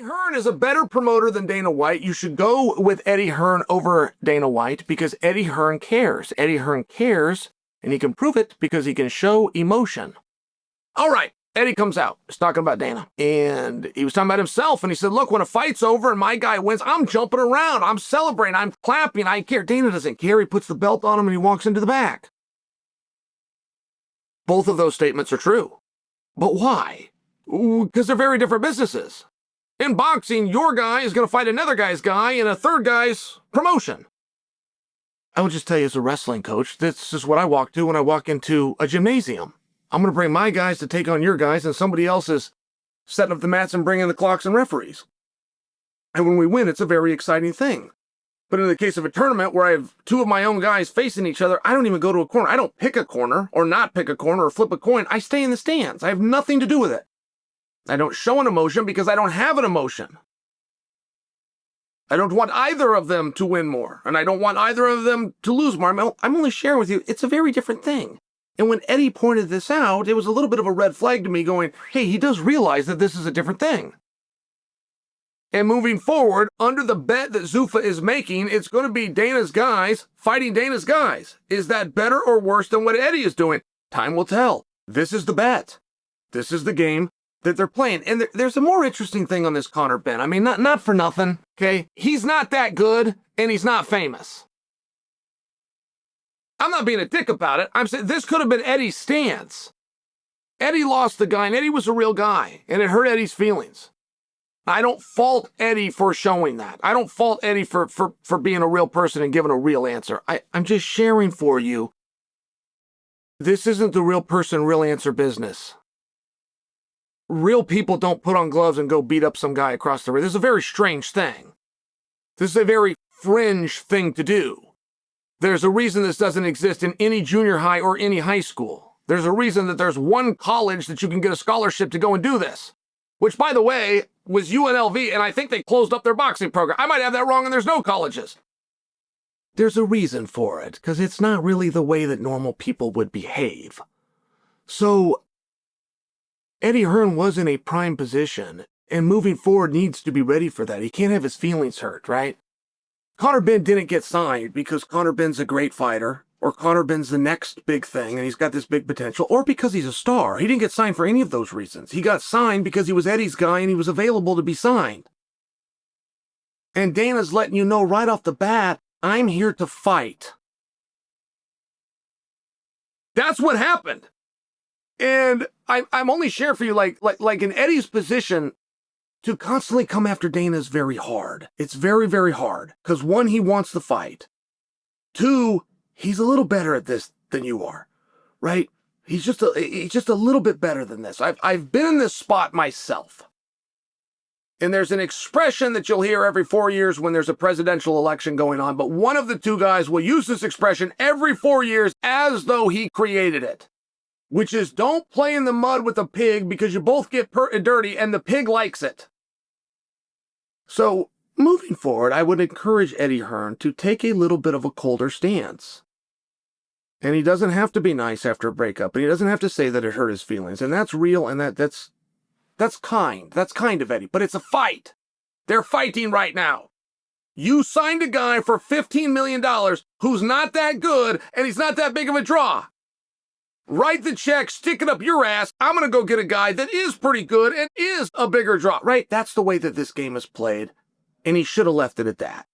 Eddie Hearn is a better promoter than Dana White. You should go with Eddie Hearn over Dana White because Eddie Hearn cares. Eddie Hearn cares, and he can prove it because he can show emotion. All right, Eddie comes out. He's talking about Dana, and he was talking about himself, and he said, look, when a fight's over and my guy wins, I'm jumping around. I'm celebrating. I'm clapping. I care. Dana doesn't care. He puts the belt on him, and he walks into the back. Both of those statements are true. But why? Because they're very different businesses. In boxing, your guy is going to fight another guy's guy in a third guy's promotion. I would just tell you as a wrestling coach, this is what I walk to when I walk into a gymnasium. I'm going to bring my guys to take on your guys, and somebody else is setting up the mats and bringing the clocks and referees. And when we win, it's a very exciting thing. But in the case of a tournament where I have two of my own guys facing each other, I don't even go to a corner. I don't pick a corner or not pick a corner or flip a coin. I stay in the stands. I have nothing to do with it. I don't show an emotion because I don't have an emotion. I don't want either of them to win more, and I don't want either of them to lose more. I'm only sharing with you, it's a very different thing. And when Eddie pointed this out, it was a little bit of a red flag to me going, hey, he does realize that this is a different thing. And moving forward, under the bet that Zuffa is making, it's going to be Dana's guys fighting Dana's guys. Is that better or worse than what Eddie is doing? Time will tell. This is the bet. This is the game that they're playing. And there's a more interesting thing on this Conor Benn. I mean, not for nothing, okay? He's not that good, and he's not famous. I'm not being a dick about it. I'm saying this could have been Eddie's stance. Eddie lost the guy, and Eddie was a real guy, and it hurt Eddie's feelings. I don't fault Eddie for showing that. I don't fault Eddie for being a real person and giving a real answer. I'm just sharing for you. This isn't the real person, real answer business. Real people don't put on gloves and go beat up some guy across the ring. This is a very strange thing. This is a very fringe thing to do. There's a reason this doesn't exist in any junior high or any high school. There's a reason that there's one college that you can get a scholarship to go and do this, which, by the way, was UNLV, and I think they closed up their boxing program. I might have that wrong, and there's no colleges. There's a reason for it, because it's not really the way that normal people would behave. So Eddie Hearn was in a prime position, and moving forward needs to be ready for that. He can't have his feelings hurt, right? Conor Benn didn't get signed because Conor Benn's a great fighter, or Conor Benn's the next big thing, and he's got this big potential, or because he's a star. He didn't get signed for any of those reasons. He got signed because he was Eddie's guy, and he was available to be signed. And Dana's letting you know right off the bat, I'm here to fight. That's what happened. And I'm only sharing for you, like in Eddie's position, to constantly come after Dana is very hard. It's very, very hard. Because one, he wants the fight. Two, he's a little better at this than you are, right? He's just a little bit better than this. I've been in this spot myself. And there's an expression that you'll hear every 4 years when there's a presidential election going on, but one of the two guys will use this expression every 4 years as though he created it. Which is, don't play in the mud with a pig because you both get dirty and the pig likes it. So, moving forward, I would encourage Eddie Hearn to take a little bit of a colder stance. And he doesn't have to be nice after a breakup, and he doesn't have to say that it hurt his feelings. And that's real, and that's kind. That's kind of Eddie. But it's a fight. They're fighting right now. You signed a guy for $15 million who's not that good, and he's not that big of a draw. Write the check, stick it up your ass. I'm going to go get a guy that is pretty good and is a bigger draw, right? That's the way that this game is played, and he should have left it at that.